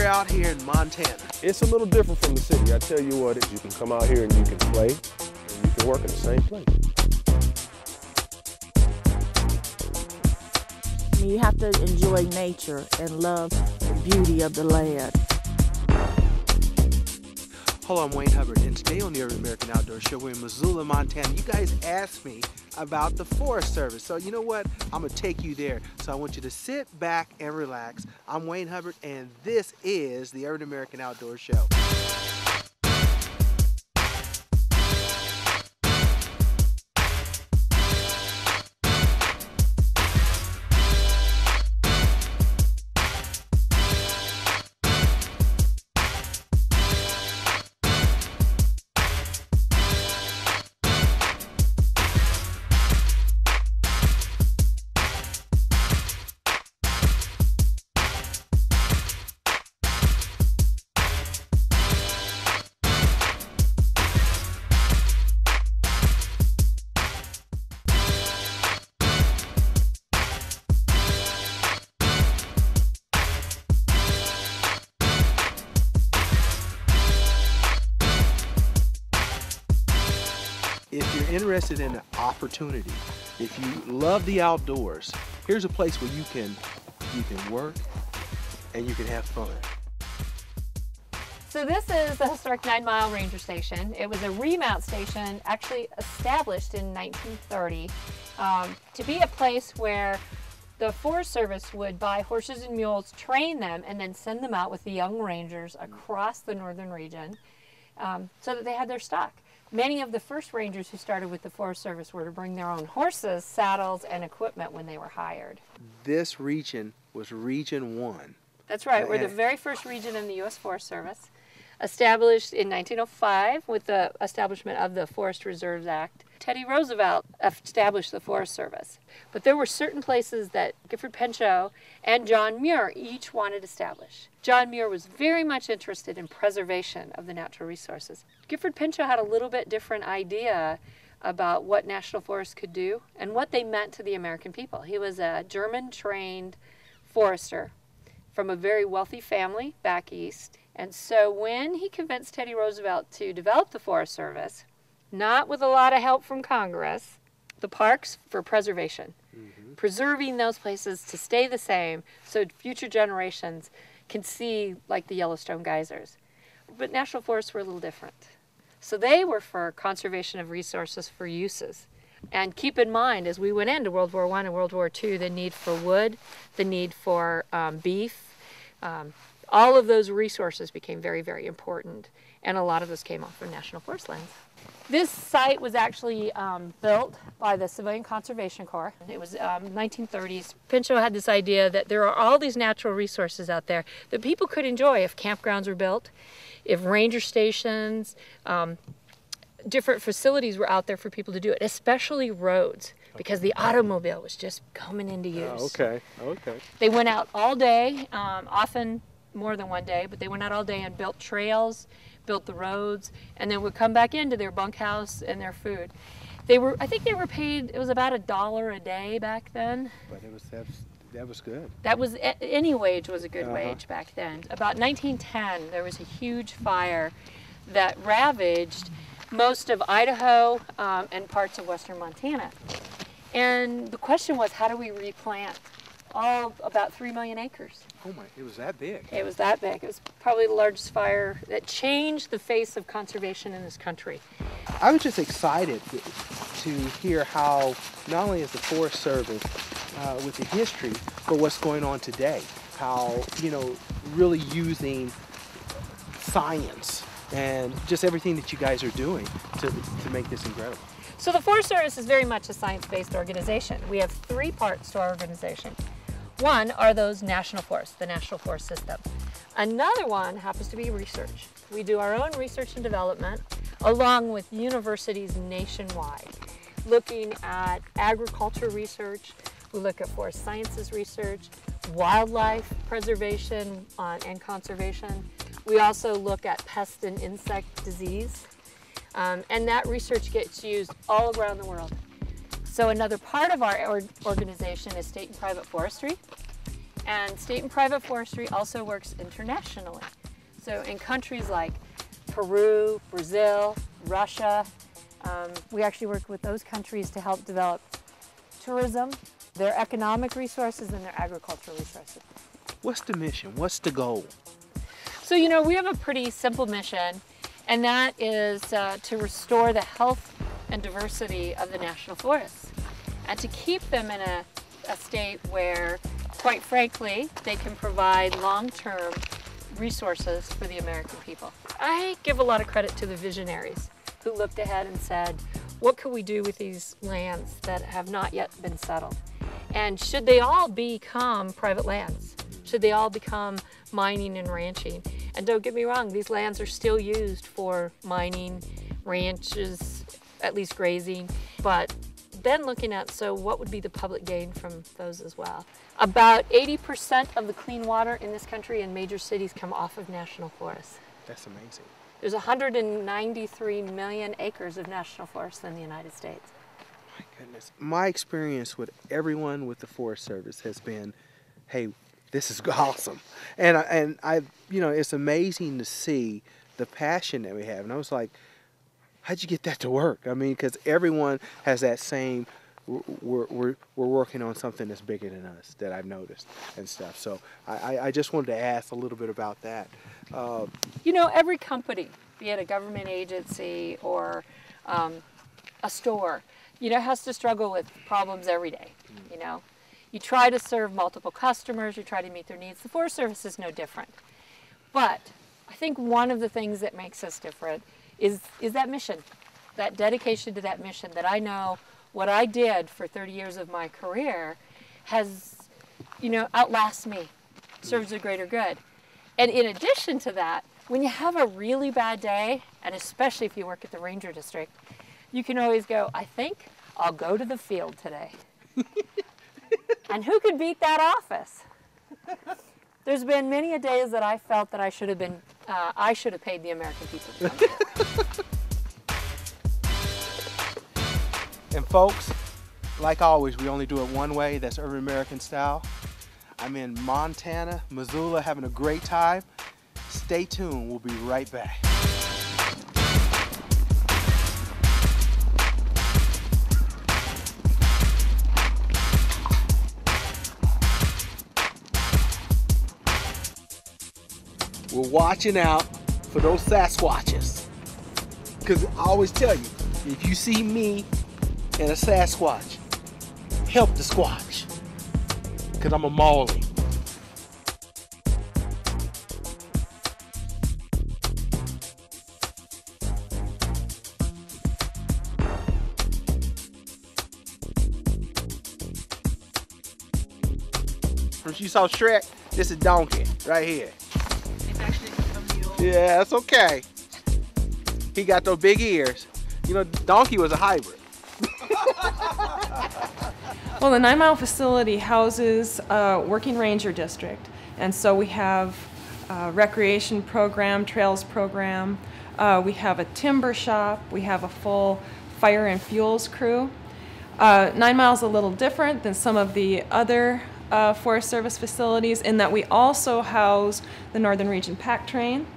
out here in Montana. It's a little different from the city. I tell you what, you can come out here and you can play, and you can work in the same place. You have to enjoy nature and love the beauty of the land. Hello, I'm Wayne Hubbard, and today on the Urban American Outdoor Show, we're in Missoula, Montana. You guys asked me about the Forest Service, so you know what? I'm going to take you there. So I want you to sit back and relax. I'm Wayne Hubbard, and this is the Urban American Outdoor Show. If you're interested in an opportunity, if you love the outdoors, here's a place where you can work and you can have fun. So this is the historic 9 Mile Ranger Station. It was a remount station actually established in 1930 to be a place where the Forest Service would buy horses and mules, train them, and then send them out with the young rangers across the northern region so that they had their stock. Many of the first rangers who started with the Forest Service were to bring their own horses, saddles, and equipment when they were hired. This region was Region 1. That's right. We're the very first region in the U.S. Forest Service, established in 1905 with the establishment of the Forest Reserves Act. Teddy Roosevelt established the Forest Service. But there were certain places that Gifford Pinchot and John Muir each wanted established. John Muir was very much interested in preservation of the natural resources. Gifford Pinchot had a little bit different idea about what national forests could do and what they meant to the American people. He was a German-trained forester from a very wealthy family back east. And so when he convinced Teddy Roosevelt to develop the Forest Service, not with a lot of help from Congress, the parks for preservation, preserving those places to stay the same so future generations can see like the Yellowstone geysers. But national forests were a little different. So they were for conservation of resources for uses. And keep in mind, as we went into World War I and World War II, the need for wood, the need for beef, all of those resources became very, very important. And a lot of those came off from national forest lands. This site was actually built by the Civilian Conservation Corps. It was 1930s. Pinchot had this idea that there are all these natural resources out there that people could enjoy if campgrounds were built, if ranger stations, different facilities were out there for people to do it, especially roads, because the automobile was just coming into use. Okay. They went out all day, often more than one day, but they went out all day and built trails, built the roads, and then would come back into their bunkhouse and their food. I think they were paid, it was about $1 a day back then. But that was good. That was, any wage was a good wage back then. About 1910, there was a huge fire that ravaged most of Idaho and parts of western Montana. And the question was, how do we replant all about 3 million acres? Oh my, it was that big. It was that big. It was probably the largest fire that changed the face of conservation in this country. I was just excited to hear how not only is the Forest Service with the history, but what's going on today. How, really using science and just everything that you guys are doing to make this incredible. So the Forest Service is very much a science-based organization. We have 3 parts to our organization. One are those national forests, the National Forest System. Another one happens to be research. We do our own research and development along with universities nationwide, looking at agriculture research, we look at forest sciences research, wildlife preservation and conservation. We also look at pest and insect disease, and that research gets used all around the world. So another part of our organization is state and private forestry, And state and private forestry also works internationally. So in countries like Peru, Brazil, Russia, we actually work with those countries to help develop tourism, their economic resources, and their agricultural resources. What's the mission? What's the goal? So, you know, we have a pretty simple mission, and that is to restore the health and diversity of the national forests and to keep them in a state where, quite frankly, they can provide long-term resources for the American people. I give a lot of credit to the visionaries who looked ahead and said, what could we do with these lands that have not yet been settled? And should they all become private lands? Should they all become mining and ranching? And don't get me wrong, these lands are still used for mining, ranches, at least grazing, but then looking at, so what would be the public gain from those as well? About 80% of the clean water in this country in major cities come off of national forests. That's amazing. There's 193 million acres of national forests in the United States. My goodness. My experience with everyone with the Forest Service has been, hey, this is awesome. And I, you know, it's amazing to see the passion that we have. And I was like, how'd you get that to work? I mean, because everyone has that same, we're working on something that's bigger than us that I've noticed and stuff. So I just wanted to ask a little bit about that. You know, every company, be it a government agency or a store, you know, has to struggle with problems every day, you know. You try to serve multiple customers, you try to meet their needs. The Forest Service is no different. But I think one of the things that makes us different is that mission, that dedication to that mission, that I know what I did for 30 years of my career has, you know, outlasts me, serves a greater good. And in addition to that, when you have a really bad day, and especially if you work at the Ranger District, you can always go, I think I'll go to the field today. And who could beat that office? There's been many a days that I felt that I should have paid the American people to come here. And folks, like always, we only do it one way. That's Urban American style. I'm in Montana, Missoula, having a great time. Stay tuned. We'll be right back. We're watching out for those Sasquatches. Because I always tell you, if you see me and a Sasquatch, help the Squatch. Because I'm a mauling. First you saw Shrek, this is Donkey right here. Yeah, that's okay. He got those big ears. You know, Donkey was a hybrid. Well, the 9 Mile facility houses a working ranger district. And so we have a recreation program, trails program. We have a timber shop. We have a full fire and fuels crew. 9 Mile is a little different than some of the other Forest Service facilities in that we also house the Northern Region Pack Train,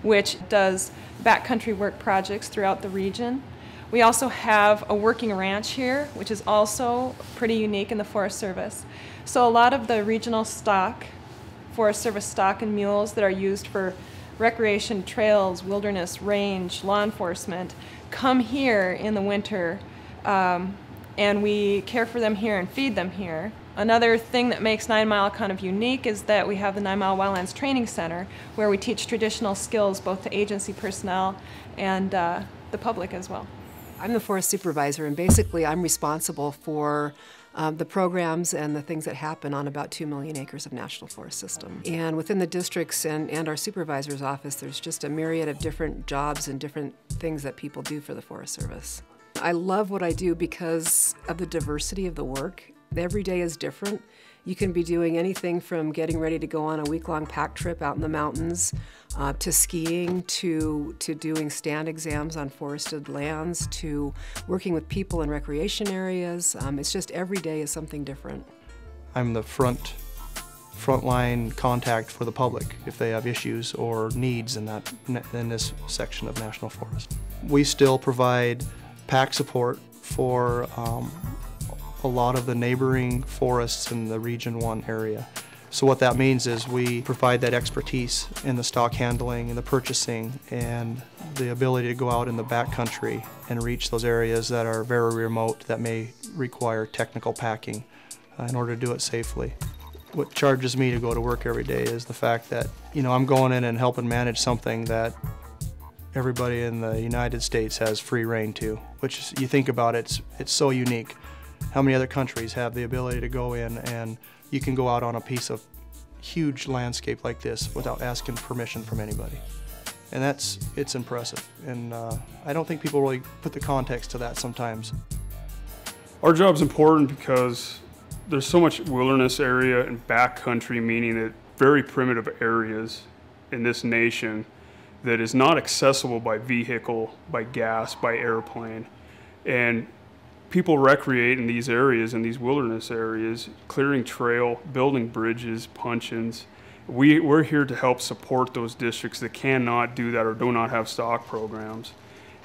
which does backcountry work projects throughout the region. We also have a working ranch here, which is also pretty unique in the Forest Service. So a lot of the regional stock, Forest Service stock and mules that are used for recreation, trails, wilderness, range, law enforcement, come here in the winter, and we care for them here and feed them here. Another thing that makes 9 Mile kind of unique is that we have the 9 Mile Wildlands Training Center, where we teach traditional skills both to agency personnel and the public as well. I'm the forest supervisor, and basically I'm responsible for the programs and the things that happen on about 2 million acres of national forest system. And within the districts and our supervisor's office, there's just a myriad of different jobs and different things that people do for the Forest Service. I love what I do because of the diversity of the work. Every day is different. You can be doing anything from getting ready to go on a week-long pack trip out in the mountains, to skiing, to doing stand exams on forested lands, to working with people in recreation areas. It's just every day is something different. I'm the front frontline contact for the public if they have issues or needs in this section of National Forest. We still provide pack support for a lot of the neighboring forests in the Region 1 area. So what that means is we provide that expertise in the stock handling and the purchasing and the ability to go out in the backcountry and reach those areas that are very remote that may require technical packing in order to do it safely. What charges me to go to work every day is the fact that, I'm going in and helping manage something that everybody in the United States has free rein to, which is, you think about it, it's so unique. How many other countries have the ability to go in and you can go out on a piece of huge landscape like this without asking permission from anybody? And it's impressive. And I don't think people really put the context to that sometimes. Our job's important because there's so much wilderness area and backcountry, meaning that very primitive areas in this nation that is not accessible by vehicle, by gas, by airplane. And people recreate in these areas, in these wilderness areas, clearing trail, building bridges, puncheons. We're here to help support those districts that cannot do that or do not have stock programs,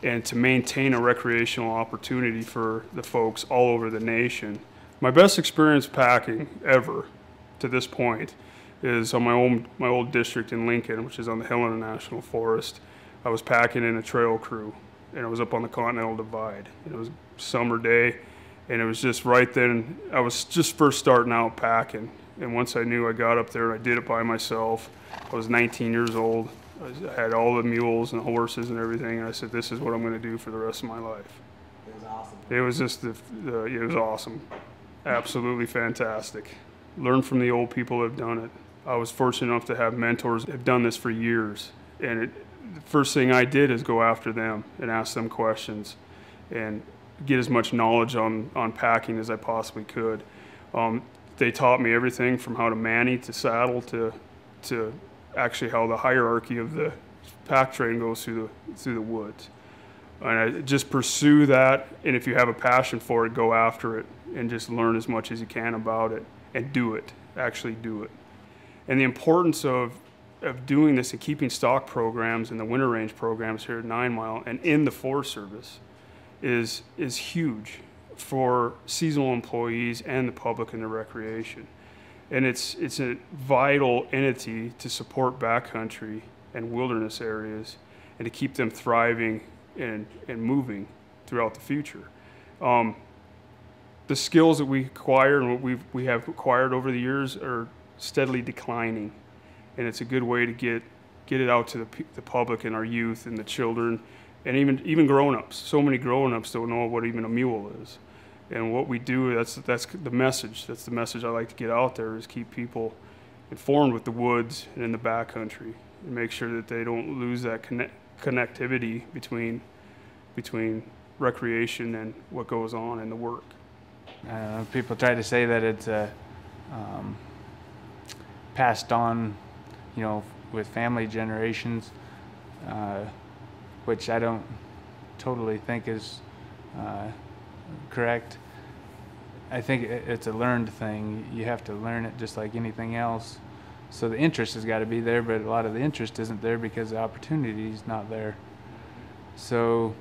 and to maintain a recreational opportunity for the folks all over the nation. My best experience packing ever to this point is on my old district in Lincoln, which is on the Helena National Forest. I was packing in a trail crew, and I was up on the Continental Divide. And it was a summer day, and it was just right then, I was just first starting out packing. And once I knew I got up there, I did it by myself. I was 19 years old. I had all the mules and horses and everything, and I said, this is what I'm gonna do for the rest of my life. It was awesome. It was just, it was awesome. Absolutely fantastic. Learn from the old people that have done it. I was fortunate enough to have mentors that have done this for years. And the first thing I did is go after them and ask them questions and get as much knowledge on packing as I possibly could. They taught me everything from how to mani to saddle to actually how the hierarchy of the pack train goes through the woods. And I just pursue that, and if you have a passion for it, go after it and just learn as much as you can about it and do it, actually do it. And the importance of doing this and keeping stock programs and the winter range programs here at 9 Mile and in the Forest Service is huge for seasonal employees and the public and the recreation. And it's a vital entity to support backcountry and wilderness areas and to keep them thriving and moving throughout the future. The skills that we acquire and what we have acquired over the years are steadily declining, and it's a good way to get it out to the public and our youth and the children and even grown-ups. So many grown-ups don't know what even a mule is. And what we do, that's the message. That's the message I like to get out there, is keep people informed with the woods and in the backcountry and make sure that they don't lose that connectivity between recreation and what goes on in the work. People try to say that it's passed on, with family generations, which I don't totally think is correct. I think it's a learned thing. You have to learn it just like anything else. So the interest has got to be there, but a lot of the interest isn't there because the opportunity is not there. So,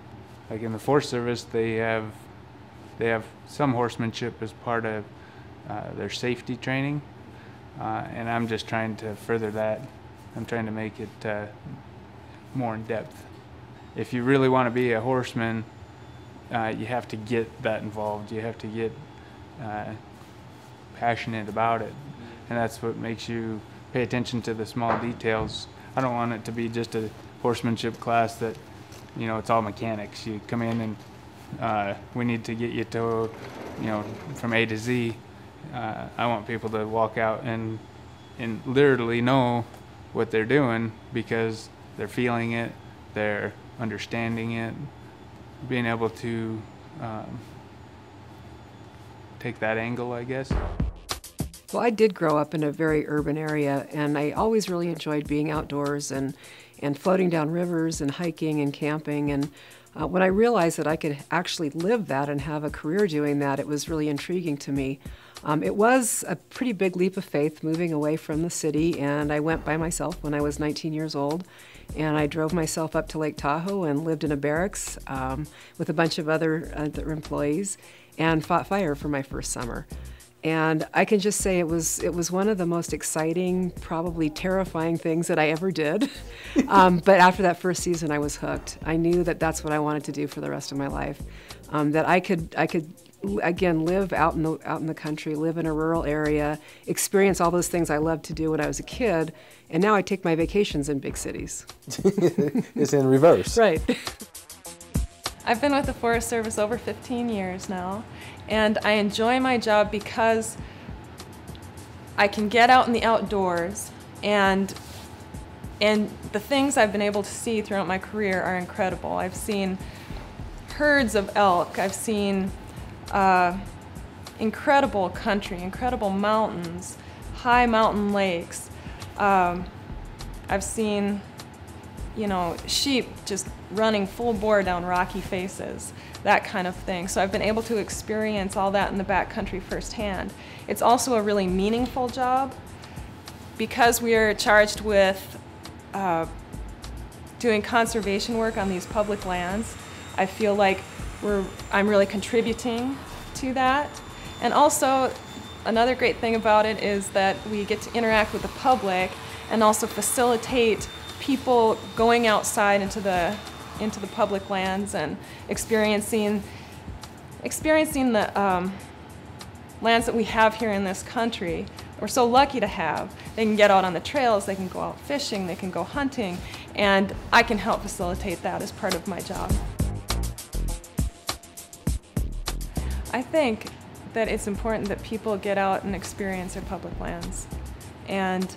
like in the Forest Service, they have some horsemanship as part of their safety training, and I'm just trying to further that. I'm trying to make it more in depth. If you really want to be a horseman, you have to get that involved. You have to get passionate about it, and that's what makes you pay attention to the small details. I don't want it to be just a horsemanship class that, it's all mechanics. You come in and we need to get you to, from A to Z. I want people to walk out and literally know what they're doing because they're feeling it, they're understanding it, being able to take that angle, I guess. Well, I did grow up in a very urban area, and I always really enjoyed being outdoors and floating down rivers and hiking and camping. And when I realized that I could actually live that and have a career doing that, it was really intriguing to me. It was a pretty big leap of faith moving away from the city, and I went by myself when I was 19 years old. And I drove myself up to Lake Tahoe and lived in a barracks with a bunch of other employees and fought fire for my first summer. And I can just say it was one of the most exciting, probably terrifying things that I ever did. But after that first season, I was hooked. I knew that that's what I wanted to do for the rest of my life. That I could again live out in the country, live in a rural area, experience all those things I loved to do when I was a kid, and now I take my vacations in big cities. It's in reverse. Right. I've been with the Forest Service over 15 years now, and I enjoy my job because I can get out in the outdoors, and the things I've been able to see throughout my career are incredible. I've seen herds of elk, I've seen incredible country, incredible mountains, high mountain lakes. I've seen, sheep just running full bore down rocky faces, that kind of thing. So I've been able to experience all that in the backcountry firsthand. It's also a really meaningful job because we are charged with doing conservation work on these public lands. I feel like I'm really contributing to that. And also, another great thing about it is that we get to interact with the public and also facilitate people going outside into the public lands and experiencing the lands that we have here in this country. We're so lucky to have. They can get out on the trails, they can go out fishing, they can go hunting, and I can help facilitate that as part of my job. I think that it's important that people get out and experience their public lands and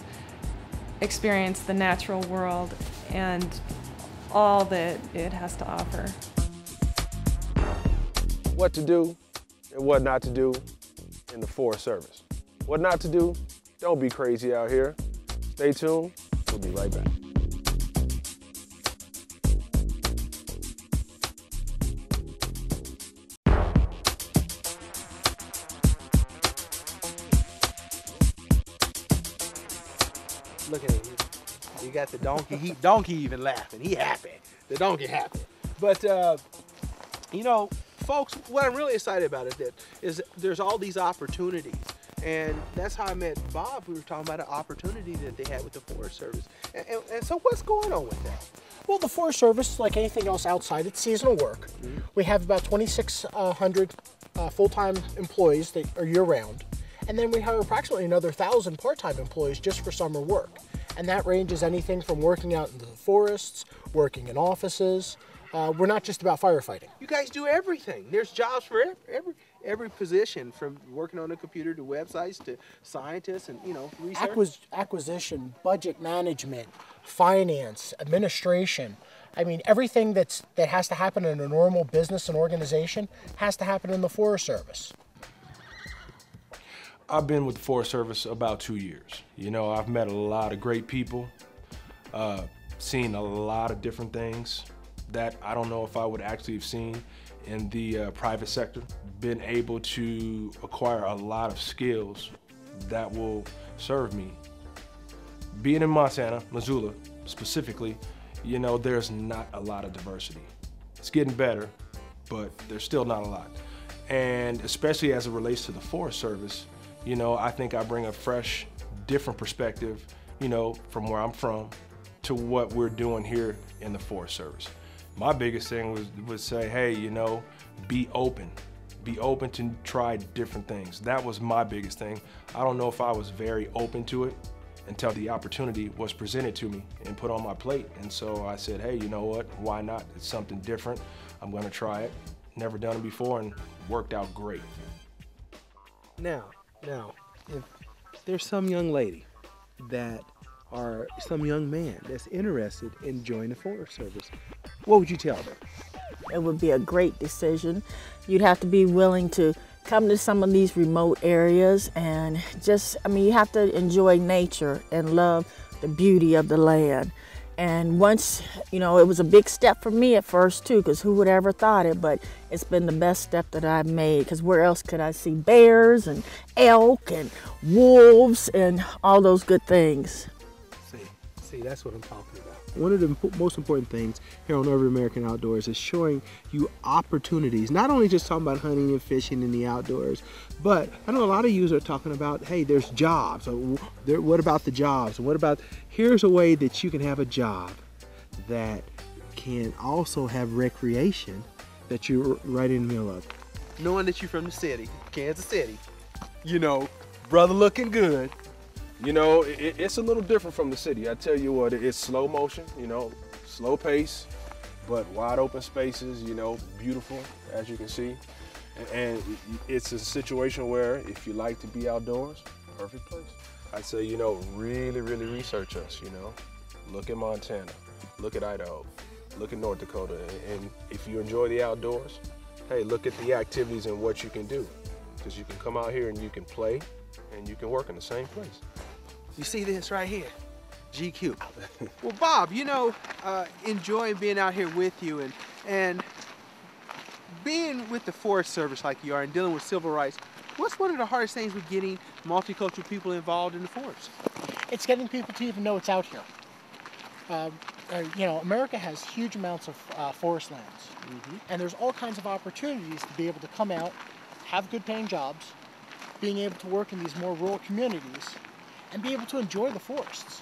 experience the natural world and all that it has to offer. What to do and what not to do in the Forest Service. What not to do, don't be crazy out here. Stay tuned, we'll be right back. Look at him. You got the donkey. Donkey even laughing. He happy. The donkey happy. But folks, what I'm really excited about is there's all these opportunities, and that's how I met Bob. We were talking about an opportunity that they had with the Forest Service, and so what's going on with that? Well, the Forest Service, like anything else outside, it's seasonal work. Mm-hmm. We have about 2,600 full-time employees that are year-round. And then we have approximately another 1,000 part-time employees just for summer work. And that ranges anything from working out in the forests, working in offices. We're not just about firefighting. You guys do everything. There's jobs for every position, from working on a computer to websites to scientists and research. Acquisition, budget management, finance, administration. I mean, everything that has to happen in a normal business and organization has to happen in the Forest Service. I've been with the Forest Service about 2 years. I've met a lot of great people, seen a lot of different things that I don't know if I would actually have seen in the private sector. Been able to acquire a lot of skills that will serve me. Being in Montana, Missoula specifically, there's not a lot of diversity. It's getting better, but there's still not a lot. And especially as it relates to the Forest Service, I think I bring a fresh, different perspective, from where I'm from to what we're doing here in the Forest Service. My biggest thing was say, hey, be open. Be open to try different things. That was my biggest thing. I don't know if I was very open to it until the opportunity was presented to me and put on my plate. And so I said, hey, you know what? Why not? It's something different. I'm gonna try it. Never done it before, and worked out great. Now, if there's some young lady or some young man that's interested in joining the Forest Service, what would you tell them? It would be a great decision. You'd have to be willing to come to some of these remote areas and you have to enjoy nature and love the beauty of the land. And once, you know, it was a big step for me at first too, because who would ever thought it, but it's been the best step that I've made, because where else could I see bears and elk and wolves and all those good things? See, that's what I'm talking about. One of the most important things here on Urban American Outdoors is showing you opportunities, not only just talking about hunting and fishing in the outdoors, but I know a lot of you are talking about, hey, there's jobs. What about the jobs? What about, here's a way that you can have a job that can also have recreation that you're right in the middle of. Knowing that you're from the city, Kansas City, you know, brother looking good. You know, it's a little different from the city. I tell you what, it's slow motion, you know, slow pace, but wide open spaces, you know, beautiful, as you can see. And it's a situation where if you like to be outdoors, perfect place. I'd say, you know, really research us, you know. Look at Montana, look at Idaho, look at North Dakota. And if you enjoy the outdoors, hey, look at the activities and what you can do. Because you can come out here and you can play and you can work in the same place. You see this right here? GQ. Well, Bob, you know, enjoying being out here with you and being with the Forest Service like you are and dealing with civil rights, what's one of the hardest things with getting multicultural people involved in the forest? It's getting people to even know it's out here. You know, America has huge amounts of forest lands, and there's all kinds of opportunities to be able to come out, have good paying jobs, being able to work in these more rural communities, and be able to enjoy the forests.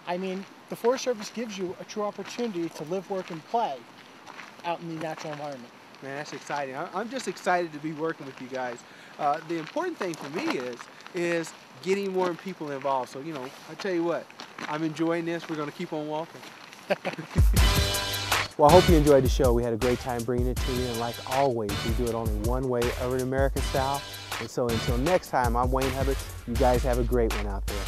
I mean, the Forest Service gives you a true opportunity to live, work, and play out in the natural environment. Man, that's exciting. I'm just excited to be working with you guys. The important thing for me is getting more people involved. So, you know, I tell you what, I'm enjoying this. We're going to keep on walking. Well, I hope you enjoyed the show. We had a great time bringing it to you. And like always, we do it only one way, Urban American style. And so until next time, I'm Wayne Hubbard. You guys have a great one out there.